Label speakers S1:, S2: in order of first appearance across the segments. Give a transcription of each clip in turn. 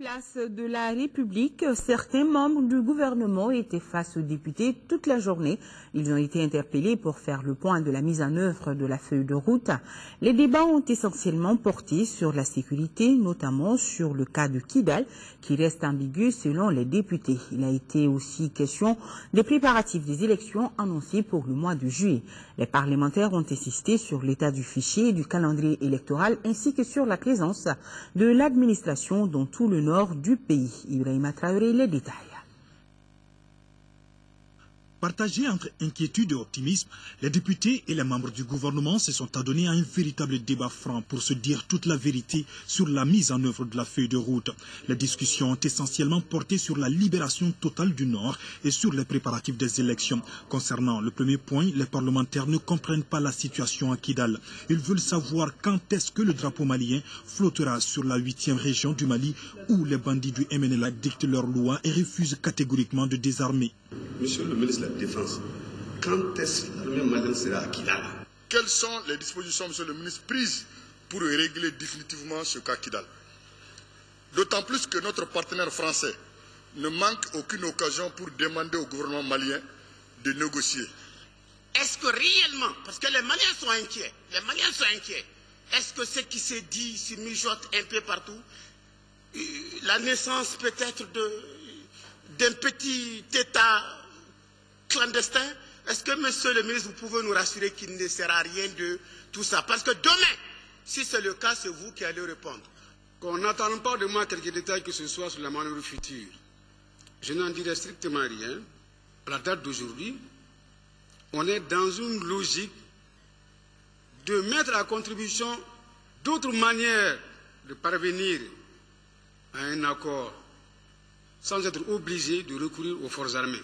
S1: Place de la République, certains membres du gouvernement étaient face aux députés toute la journée. Ils ont été interpellés pour faire le point de la mise en œuvre de la feuille de route. Les débats ont essentiellement porté sur la sécurité, notamment sur le cas de Kidal, qui reste ambigu selon les députés. Il a été aussi question des préparatifs des élections annoncées pour le mois de juillet. Les parlementaires ont insisté sur l'état du fichier et du calendrier électoral, ainsi que sur la présence de l'administration dans tout le nord du pays. Ibrahima Traoré, les détails.
S2: Partagés entre inquiétude et optimisme, les députés et les membres du gouvernement se sont adonnés à un véritable débat franc pour se dire toute la vérité sur la mise en œuvre de la feuille de route. Les discussions ont essentiellement porté sur la libération totale du Nord et sur les préparatifs des élections. Concernant le premier point, les parlementaires ne comprennent pas la situation à Kidal. Ils veulent savoir quand est-ce que le drapeau malien flottera sur la 8e région du Mali où les bandits du MNLA dictent leurs lois et refusent catégoriquement de désarmer.
S3: Monsieur le ministre de la Défense, quand est-ce que l'armée malienne sera à Kidal?
S4: Quelles sont les dispositions, monsieur le ministre, prises pour régler définitivement ce cas Kidal? D'autant plus que notre partenaire français ne manque aucune occasion pour demander au gouvernement malien de négocier.
S5: Est-ce que réellement, parce que les Maliens sont inquiets, est-ce que ce qui s'est dit se mijote un peu partout, la naissance peut-être d'un petit État clandestin, est-ce que, monsieur le ministre, vous pouvez nous rassurer qu'il ne sert à rien de tout ça? Parce que demain, si c'est le cas, c'est vous qui allez répondre.
S6: Qu'on n'attend pas de moi quelques détails que ce soit sur la manœuvre future. Je n'en dirai strictement rien. À la date d'aujourd'hui, on est dans une logique de mettre à contribution d'autres manières de parvenir à un accord sans être obligé de recourir aux forces armées.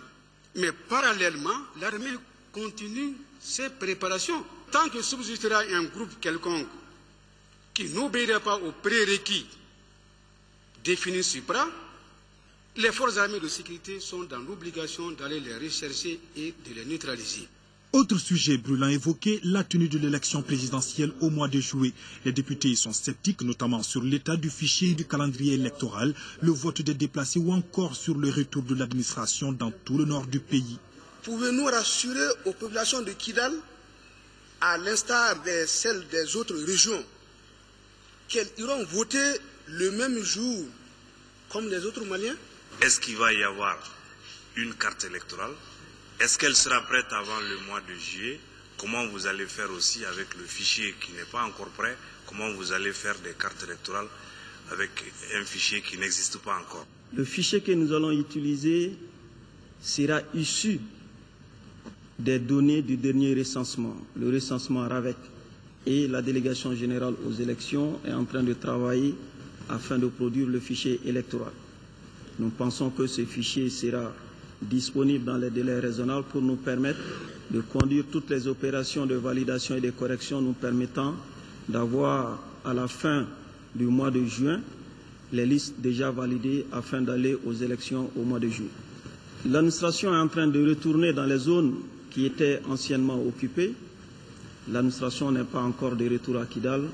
S6: Mais parallèlement, l'armée continue ses préparations. Tant que subsistera un groupe quelconque qui n'obéira pas aux prérequis définis supra, les forces armées de sécurité sont dans l'obligation d'aller les rechercher et de les neutraliser.
S2: Autre sujet brûlant évoqué, la tenue de l'élection présidentielle au mois de juillet. Les députés sont sceptiques, notamment sur l'état du fichier et du calendrier électoral, le vote des déplacés ou encore sur le retour de l'administration dans tout le nord du pays.
S7: Pouvez-nous rassurer aux populations de Kidal, à l'instar de celles des autres régions, qu'elles iront voter le même jour comme les autres Maliens?
S8: Est-ce qu'il va y avoir une carte électorale? Est-ce qu'elle sera prête avant le mois de juillet? Comment vous allez faire aussi avec le fichier qui n'est pas encore prêt? Comment vous allez faire des cartes électorales avec un fichier qui n'existe pas encore?
S9: Le fichier que nous allons utiliser sera issu des données du dernier recensement, le recensement RAVEC. Et la délégation générale aux élections est en train de travailler afin de produire le fichier électoral. Nous pensons que ce fichier sera disponible dans les délais raisonnables pour nous permettre de conduire toutes les opérations de validation et de correction nous permettant d'avoir à la fin du mois de juin les listes déjà validées afin d'aller aux élections au mois de juillet. L'administration est en train de retourner dans les zones qui étaient anciennement occupées. L'administration n'est pas encore de retour à Kidal,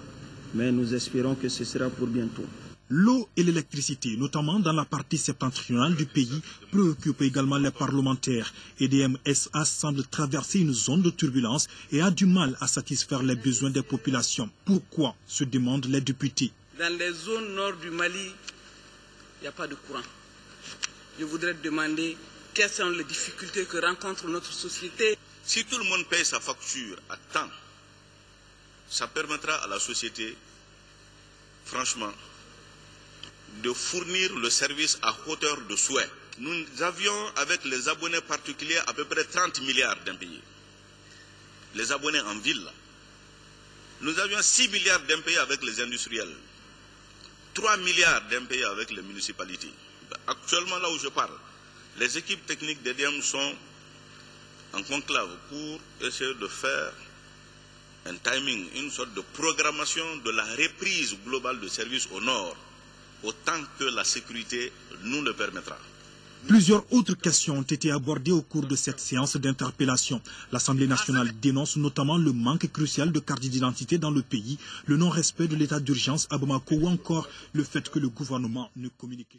S9: mais nous espérons que ce sera pour bientôt.
S2: L'eau et l'électricité, notamment dans la partie septentrionale du pays, préoccupent également les parlementaires. EDM SA semble traverser une zone de turbulence et a du mal à satisfaire les besoins des populations. Pourquoi, se demandent les députés?
S5: Dans les zones nord du Mali, il n'y a pas de courant. Je voudrais demander quelles sont les difficultés que rencontre notre société.
S8: Si tout le monde paye sa facture à temps, ça permettra à la société, franchement, de fournir le service à hauteur de souhait. Nous avions avec les abonnés particuliers à peu près 30 milliards d'impayés. Les abonnés en ville. Nous avions 6 milliards d'impayés avec les industriels. 3 milliards d'impayés avec les municipalités. Actuellement, là où je parle, les équipes techniques d'EDM sont en conclave pour essayer de faire un timing, une sorte de programmation de la reprise globale de services au nord, autant que la sécurité nous le permettra.
S2: Plusieurs autres questions ont été abordées au cours de cette séance d'interpellation. L'Assemblée nationale dénonce notamment le manque crucial de cartes d'identité dans le pays, le non-respect de l'état d'urgence à Bamako ou encore le fait que le gouvernement ne communique